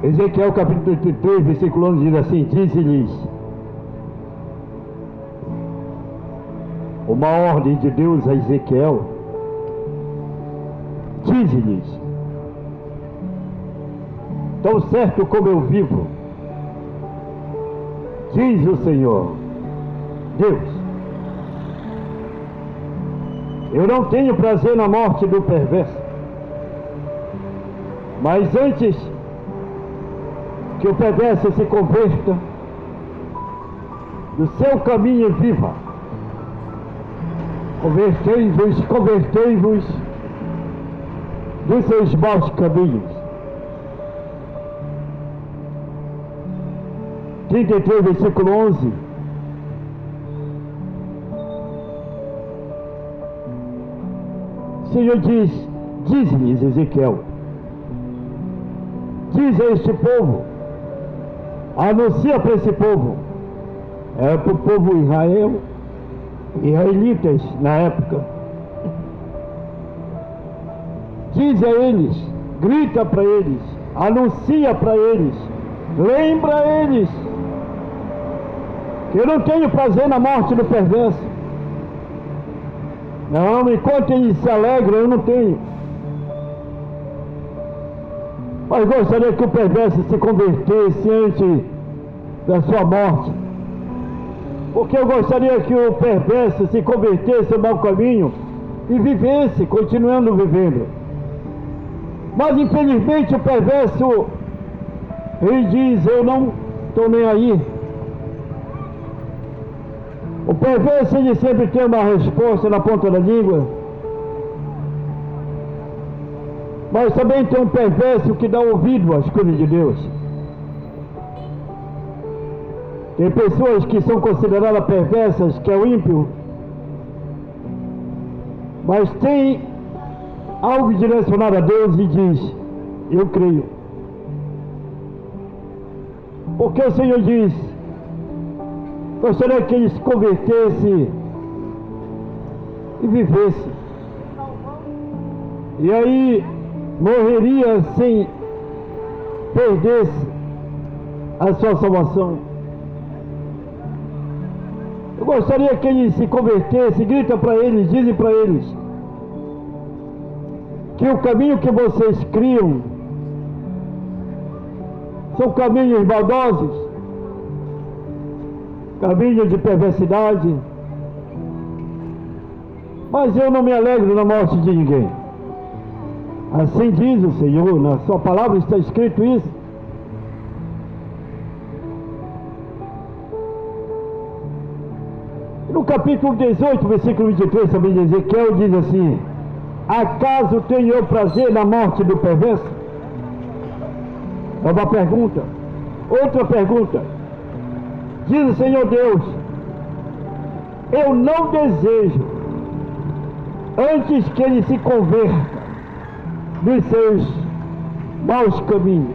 Ezequiel capítulo 33, versículo 11 diz assim: diz-lhes uma ordem de Deus a Ezequiel, diz-lhes: tão certo como eu vivo, diz o Senhor Deus, eu não tenho prazer na morte do perverso, mas antes que o perverso se converta do seu caminho e viva, convertei-vos dos seus maus caminhos. 33, versículo 11. O Senhor diz-lhes, Ezequiel, diz a este povo, anuncia para esse povo, é para o povo israelitas na época, diz a eles, grita para eles, anuncia para eles, lembra a eles que eu não tenho prazer na morte do perverso. Não, enquanto eles se alegram, eu não tenho. Mas gostaria que o perverso se convertesse antes da sua morte, porque eu gostaria que o perverso se convertesse ao mau caminho e vivesse, continuando vivendo. Mas infelizmente o perverso, ele diz: eu não estou nem aí. O perverso, ele sempre tem uma resposta na ponta da língua. Mas também tem um perverso que dá ouvido às coisas de Deus. Tem pessoas que são consideradas perversas, que é o ímpio, mas tem algo direcionado a Deus e diz: eu creio. Porque o Senhor diz: gostaria que ele se convertesse e vivesse, e aí morreria sem perder a sua salvação. Eu gostaria que ele se convertesse. Grita para eles, dizem para eles que o caminho que vocês criam são caminhos maldosos, caminhos de perversidade, mas eu não me alegro na morte de ninguém. Assim diz o Senhor, na sua palavra está escrito isso. No capítulo 18, versículo 23, também de Ezequiel, diz assim: acaso tenho eu prazer na morte do perverso? É uma pergunta. Outra pergunta. Diz o Senhor Deus: eu não desejo, antes que ele se converta dos seus maus caminhos.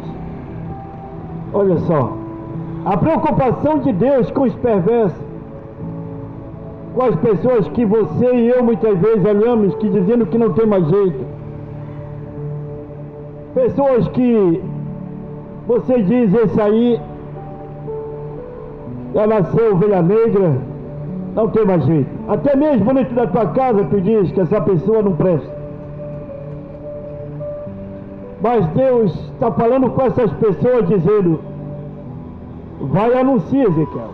Olha só, a preocupação de Deus com os perversos, com as pessoas que você e eu muitas vezes olhamos, que dizendo que não tem mais jeito, pessoas que você diz: esse aí já nasceu ovelha negra, não tem mais jeito. Até mesmo dentro da tua casa tu diz que essa pessoa não presta. Mas Deus está falando com essas pessoas, dizendo: vai anunciar, Ezequiel,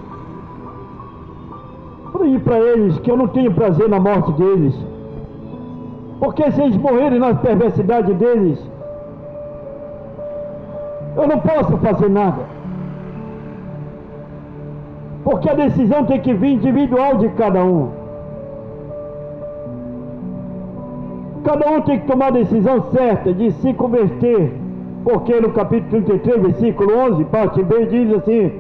para eles que eu não tenho prazer na morte deles, porque se eles morrerem na perversidade deles, eu não posso fazer nada, porque a decisão tem que vir individual de cada um. Cada um tem que tomar a decisão certa de se converter, porque no capítulo 33, versículo 11, parte B, diz assim: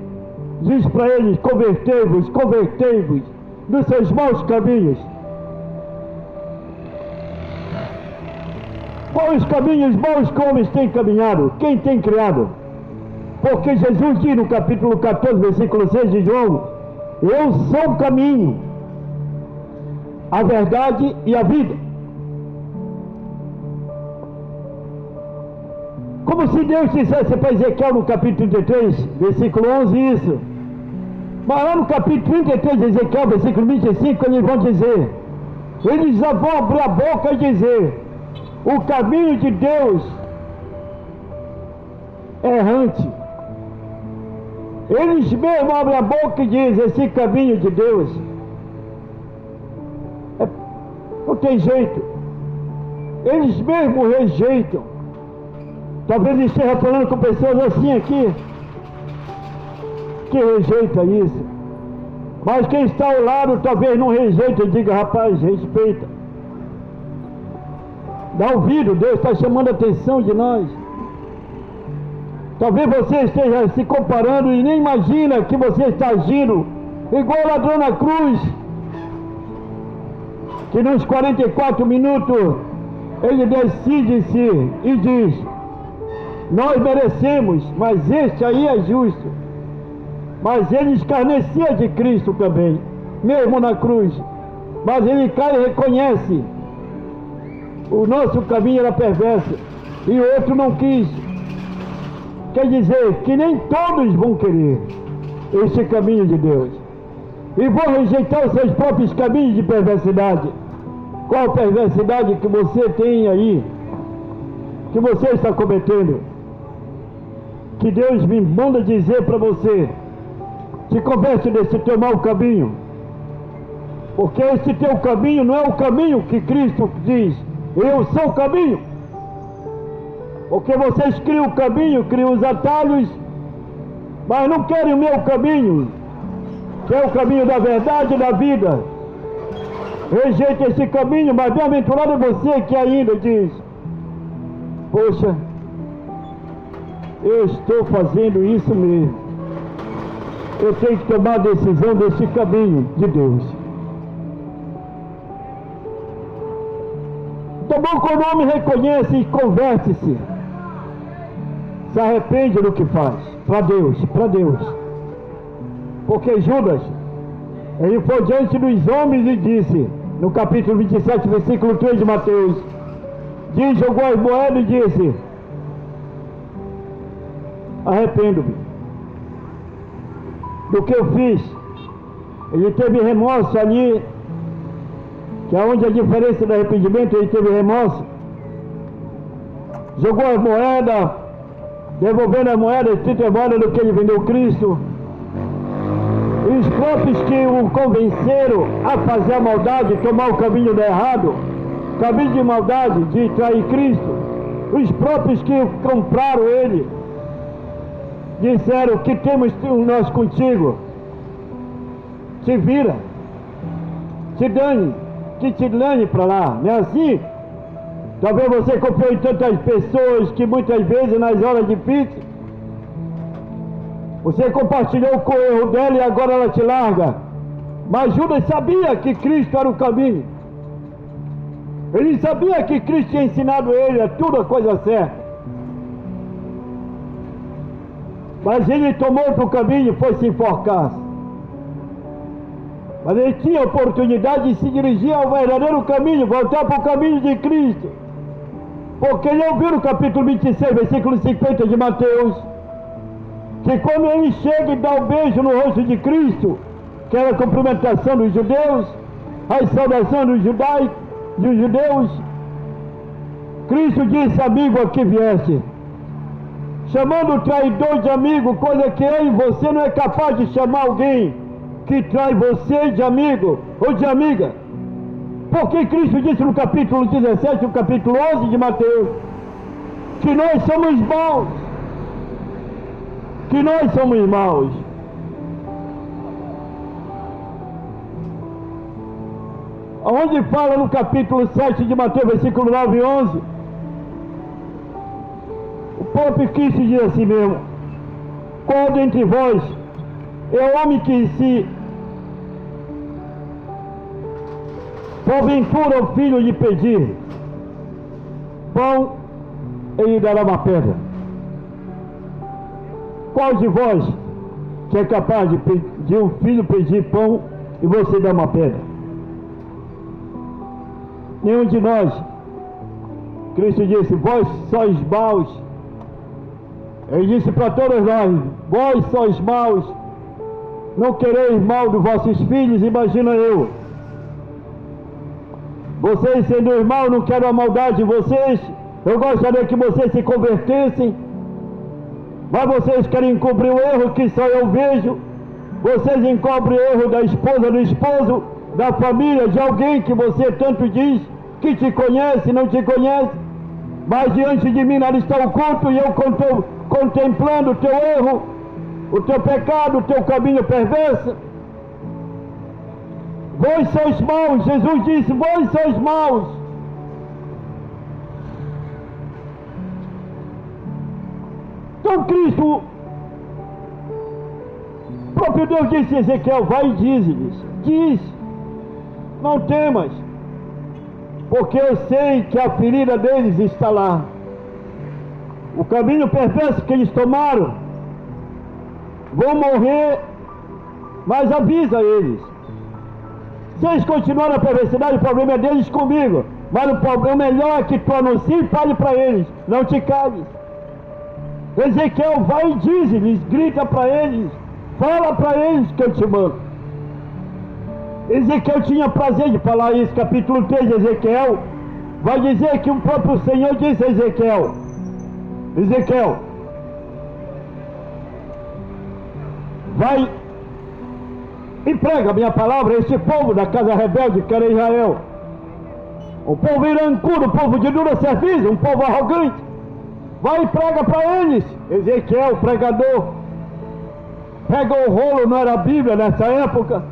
diz para eles: convertei-vos, convertei-vos dos seus maus caminhos. Quais caminhos maus que homens têm caminhado? Quem tem criado? Porque Jesus diz no capítulo 14, versículo 6 de João: eu sou o caminho, a verdade e a vida. Como se Deus dissesse para Ezequiel no capítulo 33, versículo 11, isso. Mas lá no capítulo 33 de Ezequiel, versículo 25, eles vão dizer, eles vão abrir a boca e dizer, o caminho de Deus é errante. Eles mesmos abrem a boca e dizem, esse caminho de Deus não tem jeito. Eles mesmos rejeitam. Talvez esteja falando com pessoas assim aqui, que rejeita isso. Mas quem está ao lado talvez não rejeita e diga, rapaz, respeita. Dá ouvido, Deus está chamando a atenção de nós. Talvez você esteja se comparando e nem imagina que você está agindo igual a ladrão na cruz, que nos 44 minutos ele decide-se e diz, nós merecemos, mas este aí é justo. Mas ele escarnecia de Cristo também, mesmo na cruz. Mas ele cai e reconhece, o nosso caminho era perverso e o outro não quis. Quer dizer que nem todos vão querer este caminho de Deus e vão rejeitar os seus próprios caminhos de perversidade. Qual perversidade que você tem aí, que você está cometendo? Que Deus me manda dizer para você, te converte desse teu mau caminho, porque esse teu caminho não é o caminho que Cristo diz, eu sou o caminho. Porque vocês criam o caminho, criam os atalhos, mas não querem o meu caminho, que é o caminho da verdade e da vida. Rejeita esse caminho, mas bem-aventurado é você que ainda diz, poxa, eu estou fazendo isso mesmo. Eu tenho que tomar a decisão desse caminho de Deus. Então, bom que o homem reconhece e converte-se, se arrepende do que faz, para Deus, para Deus. Porque Judas, ele foi diante dos homens e disse, no capítulo 27, versículo 3 de Mateus, diz, jogou as moedas e disse, arrependo-me do que eu fiz. Ele teve remorso ali, que é onde a diferença do arrependimento, ele teve remorso, jogou as moedas, devolvendo as moedas, 30 moedas do que ele vendeu Cristo. E os próprios que o convenceram a fazer a maldade, tomar o caminho do errado, caminho de maldade, de trair Cristo, os próprios que compraram ele, disseram, que temos nós contigo? Te vira, te dane, que te dane para lá, não é assim? Talvez você confiou em tantas pessoas que muitas vezes nas horas difíceis você compartilhou com o erro dela e agora ela te larga. Mas Judas sabia que Cristo era o caminho. Ele sabia que Cristo tinha ensinado ele a tudo a coisa certa. Mas ele tomou outro caminho e foi se enforcar. Mas ele tinha a oportunidade de se dirigir ao verdadeiro caminho, voltar para o caminho de Cristo. Porque ele ouviu no capítulo 26, versículo 50 de Mateus, que quando ele chega e dá um beijo no rosto de Cristo, que era a cumprimentação dos judeus, a saudação dos judeus, Cristo disse, amigo, aqui vieste. Chamando o traidor de amigo, coisa que eu e você não é capaz de chamar alguém que trai você de amigo ou de amiga. Porque Cristo disse no capítulo 17, no capítulo 11 de Mateus, que nós somos maus. Que nós somos maus. Onde fala no capítulo 7 de Mateus, versículo 9 e 11, o próprio Cristo diz assim mesmo, qual dentre vós é o homem que se porventura o filho lhe pedir pão, ele dará uma pedra? Qual de vós que é capaz de um filho pedir pão e você dar uma pedra? Nenhum de nós. Cristo disse, vós sois maus, Ele disse para todos nós: vós sois maus, não quereis mal dos vossos filhos, imagina eu. Vocês sendo os maus, não quero a maldade de vocês. Eu gostaria que vocês se convertessem, mas vocês querem encobrir o erro que só eu vejo. Vocês encobrem o erro da esposa, do esposo, da família, de alguém que você tanto diz que te conhece, não te conhece. Mas diante de mim nada está oculto, e eu contemplando o teu erro, o teu pecado, o teu caminho perverso. Vós sois maus, Jesus disse: vós sois maus. Então Cristo, o próprio Deus disse a Ezequiel: vai e diz, não temas, porque eu sei que a ferida deles está lá. O caminho perverso que eles tomaram, vão morrer, mas avisa eles. Se eles continuarem a perversidade, o problema é deles comigo, mas o melhor é que tu anuncie e fale para eles, não te cales. Ezequiel, vai e diz-lhes, grita para eles, fala para eles que eu te mando. Ezequiel tinha prazer de falar isso. Capítulo 3 de Ezequiel vai dizer que o próprio Senhor disse a Ezequiel: Ezequiel, vai e prega a minha palavra a este povo da casa rebelde que era Israel. O povo irancudo, o povo de dura serviço, um povo arrogante. Vai e prega para eles. Ezequiel, pregador, pega o rolo, não era a Bíblia nessa época.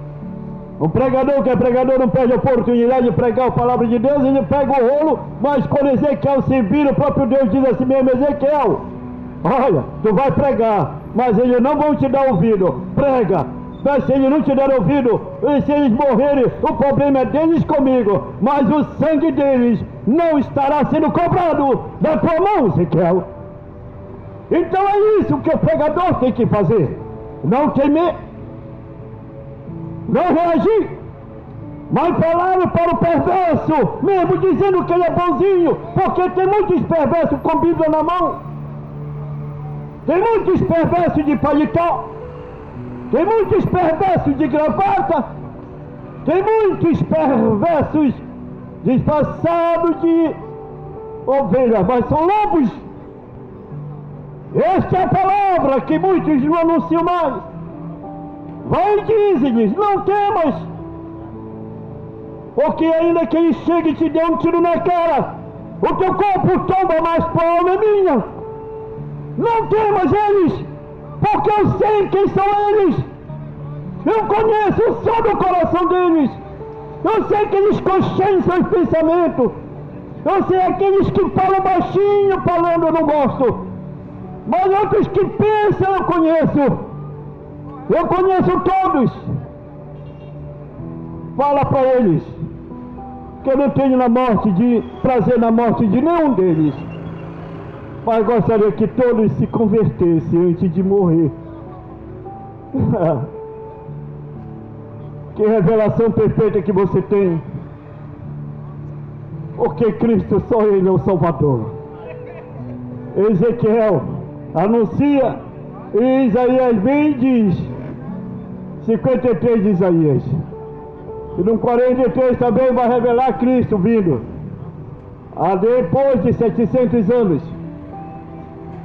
Um pregador que é pregador não perde a oportunidade de pregar a palavra de Deus. Ele pega o rolo, mas quando Ezequiel se vira, o próprio Deus diz assim mesmo: Ezequiel, olha, tu vai pregar, mas eles não vão te dar ouvido. Prega, mas se eles não te der ouvido, e se eles morrerem, o problema é deles comigo, mas o sangue deles não estará sendo cobrado da tua mão, Ezequiel. Então é isso que o pregador tem que fazer: não temer, não reagir, mas falaram para o perverso, mesmo dizendo que ele é bonzinho, porque tem muitos perversos com Bíblia na mão, tem muitos perversos de paletó, tem muitos perversos de gravata, tem muitos perversos disfarçados de ovelhas, mas são lobos. Esta é a palavra que muitos não anunciam mais. Vai e diz-lhes: não temas, porque ainda que ele chegue e te dê um tiro na cara, o teu corpo tomba, mas tua alma é minha. Não temas eles, porque eu sei quem são eles. Eu conheço o som do coração deles. Eu sei que eles consciem seus pensamentos. Eu sei aqueles que falam baixinho, falando eu não gosto, mas outros que pensam eu conheço. Eu conheço todos. Fala para eles que eu não tenho prazer na morte de nenhum deles, mas gostaria que todos se convertessem antes de morrer. Que revelação perfeita que você tem, porque Cristo, só Ele é o Salvador. Ezequiel anuncia, e Isaías vem e diz, 53 de Isaías, e no 43 também vai revelar Cristo vindo, depois de 700 anos,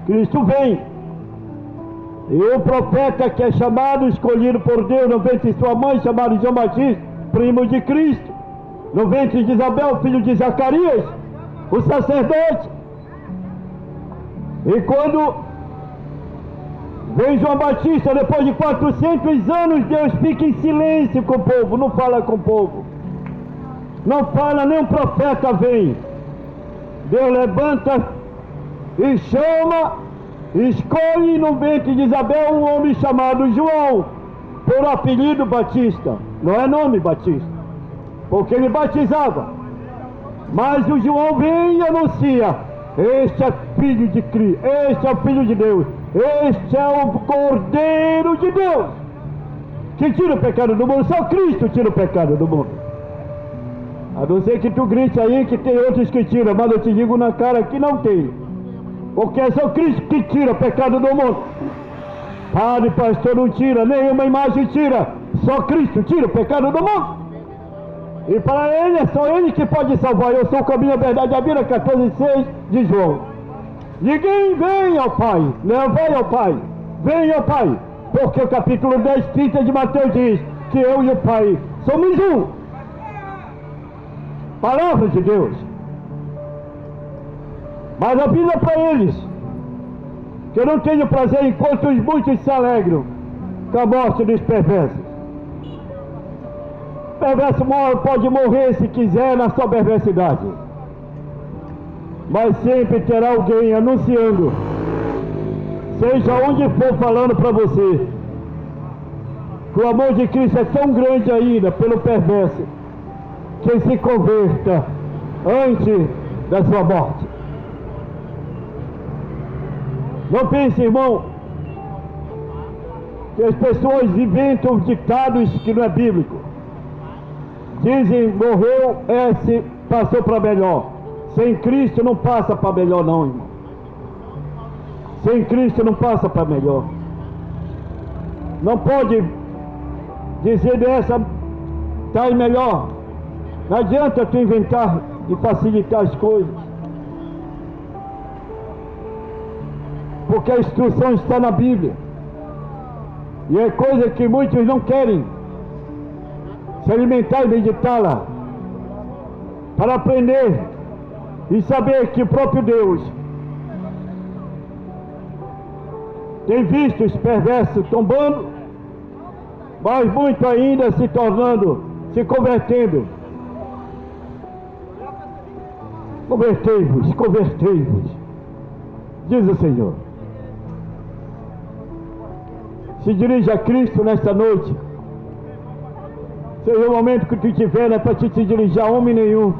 Cristo vem. E o profeta que é chamado, escolhido por Deus no ventre de sua mãe, chamado João Batista, primo de Cristo, no ventre de Isabel, filho de Zacarias, o sacerdote. E quando vem João Batista, depois de 400 anos, Deus fica em silêncio com o povo, não fala com o povo, não fala, nem um profeta vem. Deus levanta e chama, escolhe no ventre de Isabel um homem chamado João, por apelido Batista, não é nome Batista, porque ele batizava, mas o João vem e anuncia: este é filho de Cristo, este é o filho de Deus, este é o Cordeiro de Deus, que tira o pecado do mundo. Só Cristo tira o pecado do mundo. A não ser que tu grite aí que tem outros que tiram, mas eu te digo na cara que não tem. Porque é só Cristo que tira o pecado do mundo. Padre, pastor não tira, nenhuma imagem tira. Só Cristo tira o pecado do mundo. E para Ele, é só Ele que pode salvar. Eu sou o caminho, a verdade e a vida, 14,6 de João. Ninguém vem ao Pai, não vai ao Pai, vem ao Pai. Porque o capítulo 10, 30 de Mateus diz que eu e o Pai somos um. Palavra de Deus. Mas a vida para eles, que eu não tenho prazer enquanto os muitos se alegram com a morte dos perversos. O perverso pode morrer se quiser na sua perversidade, mas sempre terá alguém anunciando, seja onde for, falando para você que o amor de Cristo é tão grande ainda pelo perverso que se converta antes da sua morte. Não pense, irmão, que as pessoas inventam ditados que não é bíblico. Dizem, morreu, passou para melhor. Sem Cristo não passa para melhor não, irmão. Sem Cristo não passa para melhor. Não pode dizer dessa está melhor. Não adianta tu inventar e facilitar as coisas. Porque a instrução está na Bíblia. E é coisa que muitos não querem se alimentar e meditá-la, para aprender e saber que o próprio Deus tem visto os perversos tombando, mas muito ainda se tornando, se convertendo. Convertei-vos, convertei-vos, diz o Senhor. Se dirige a Cristo nesta noite. Seja o momento que tu tiver, não é para te dirigir a homem nenhum.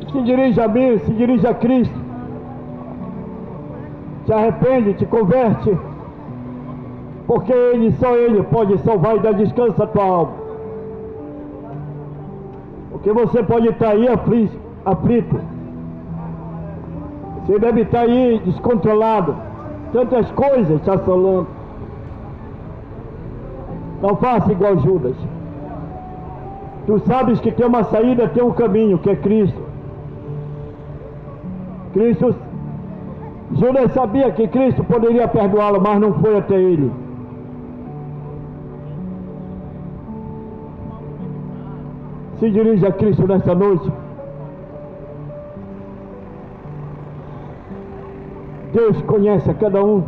Se dirige a mim, se dirige a Cristo. Te arrepende, te converte. Porque Ele, só Ele pode salvar e dar descanso à tua alma. Porque você pode estar aí aflito. Você deve estar aí descontrolado. Tantas coisas te assolando. Não faça igual Judas. Tu sabes que tem uma saída, tem um caminho, que é Cristo. Judas sabia que Cristo poderia perdoá-lo, mas não foi até ele. Se dirige a Cristo nesta noite. Deus conhece a cada um.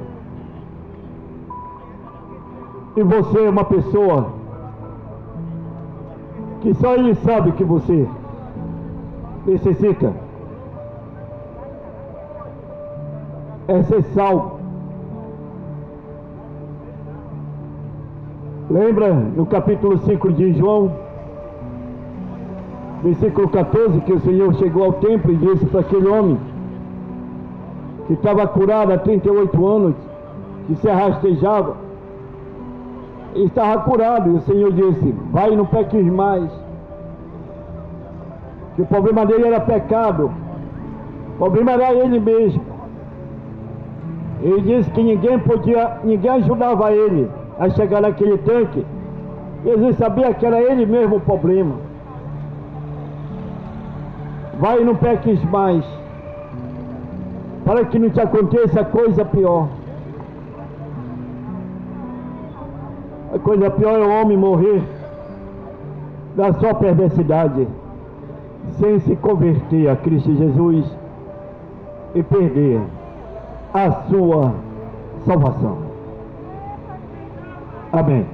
E você é uma pessoa que só Ele sabe que você necessita. É ser salvo. Lembra no capítulo 5 de João, versículo 14, que o Senhor chegou ao templo e disse para aquele homem que estava curado há 38 anos, que se arrastejava, ele estava curado, e o Senhor disse, vai e não peques mais. Que o problema dele era pecado, o problema era ele mesmo. Ele disse que ninguém ajudava ele a chegar naquele tanque. Jesus sabia que era ele mesmo o problema. Vai e não peques mais, para que não te aconteça coisa pior. A coisa pior é o homem morrer da sua perversidade, sem se converter a Cristo Jesus e perder a sua salvação. Amém.